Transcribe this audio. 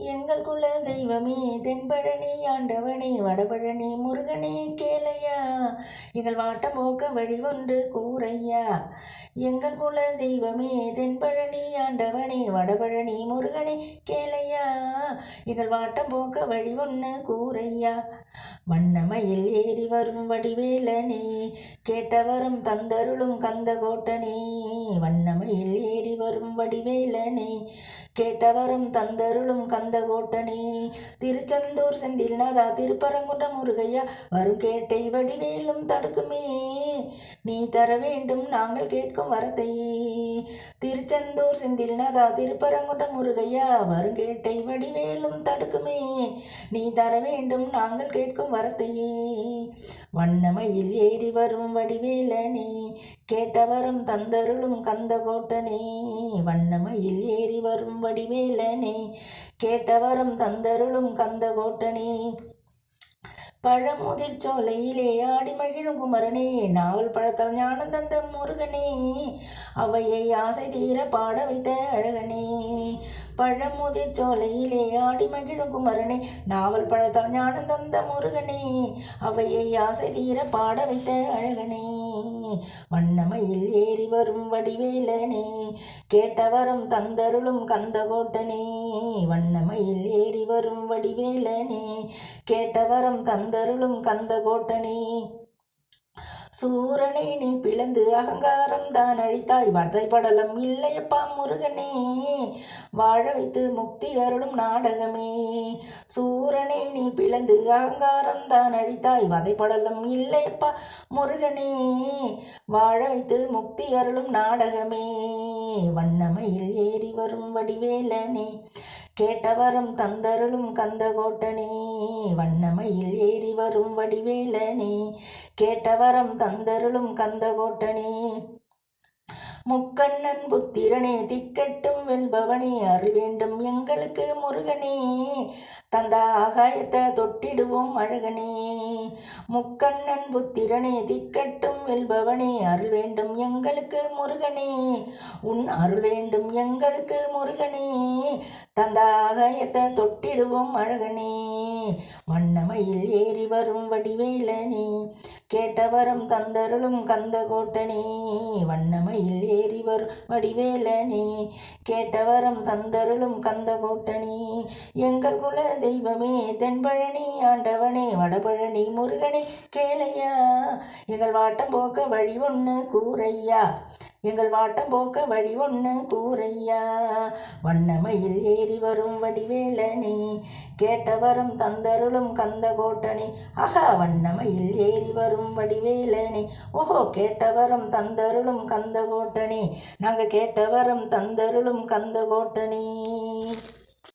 எங்கள் குல தெய்வமே தென்பழனி ஆண்டவனே வடபழனி முருகனே கேளையா எங்கள் வாட்டம் போக்க வழி ஒன்று கூரையா. எங்கள் குல தெய்வமே தென்பழனி ஆண்டவனே வடபழனி முருகனே கேளையா எங்கள் வாட்டம் போக்க வழி ஒன்று கூரையா. வண்ணமயில் ஏறி வரும் வடிவேலனே கேட்டவரும் தந்தருளும் கந்த கோட்டனே. வண்ணமயில் ஏறி வரும் வடிவேலனே கேட்டவரும் தந்தருளும் கந்த கோட்டனே. திருச்செந்தூர் செந்தில் நாதா திருப்பரங்குன்ற முருகையா வரும் கேட்டை வடிவேலும் தடுக்குமே நீ தர வேண்டும் நாங்கள் கேட்கும் வரத்தையே. திருச்செந்தூர் செந்தில் நாதா திருப்பரங்குன்ற முருகையா வரும் கேட்டை வடிவேலும் தடுக்குமே நீ தர வேண்டும் நாங்கள் கேட்கும் வரத்தையே. வண்ணமயில் ஏறி வரும் வடிவேலனே கேட்டவரும் தந்தருளும் கந்த கோட்டனே. வண்ணமயில் ஏறி வரும் வடிவேலனே கேட்டவரும் தந்தருளும் கந்த கோட்டனே. பழமுதிர் சோலையிலே ஆடி மகிழும் குமரனே நாவல் பழத்தால் ஞானம் தந்த முருகனே அவையை ஆசை தீர பாட வைத்த அழகனே. பழமுதிர் சோலையிலே ஆடி மகிழும் குமரனே நாவல் பழத்தால் ஞானம் தந்த முருகனே அவையை ஆசை தீர பாட வைத்த அழகனே. வண்ணமயில் ஏறி வரும் வடிவேலனே கேட்டவரும் தந்தருளும் கந்த கோட்டனே. வண்ணமயில் ஏறி வரும் வடிவேலனே கேட்டவரும் தந்தருளும் கந்த கோட்டனே. சூரனை நீ பிளந்து அகங்காரம் தான் அழித்தாய் வதைப்படலம் இல்லையப்பா முருகனே வாழ வைத்து முக்தி அருளும் நாடகமே. சூரனை நீ பிளந்து அகங்காரம் தான் அழித்தாய் வதைப்படலம் இல்லையப்பா முருகனே வாழ வைத்து முக்தி அருளும் நாடகமே. வண்ணமயில் ஏறி வரும் வடிவேலனே கேட்டவரும் தந்தருளும் கந்த கோட்டனே. வண்ணமயில் ஏறி வரும் வடிவேலனே கேட்டவரம் தந்தருளும் கந்த கோட்டனே. முக்கண்ணன் புத்திரனே திக்கட்டும் வெல்பவனே அருள் வேண்டும் எங்களுக்கு முருகனே தந்த ஆகாயத்தை தொட்டிடுவோம் அழகனே. முக்கண்ணன் புத்திரனே திக்கட்டும் வெல்பவனே அருள் வேண்டும் எங்களுக்கு முருகனே உன் அருள் வேண்டும் எங்களுக்கு முருகனே தந்த ஆகாயத்தை தொட்டிடுவோம் அழகனே. வண்ணமயில் ஏறி வரும் வடிவேலனே கேட்டவரும் தந்தருளும் கந்த கோட்டனே. வண்ணமயில் ஏறி வரும் வடிவேலனே கேட்டவரும் தந்தருளும் கந்த கோட்டனே. எங்கள் குல தெய்வமே தென்பழனி ஆண்டவனே வடபழனி முருகனே கேளையா எங்கள் வாட்டம் போக்க வழி ஒன்று கூரையா. எங்கள் வாட்டம் போக்க வழி ஒன்று கூரையா. வண்ணமயில் ஏறி வரும் வடிவேலனே கேட்டவரும் தந்தருளும் கந்த கோட்டனே. ஆஹா வண்ணமயில் ஏறி வரும் வடிவேலனே ஓஹோ கேட்டவரும் தந்தருளும் கந்த கோட்டனே. நாங்கள் கேட்டவரும் தந்தருளும் கந்த கோட்டனே.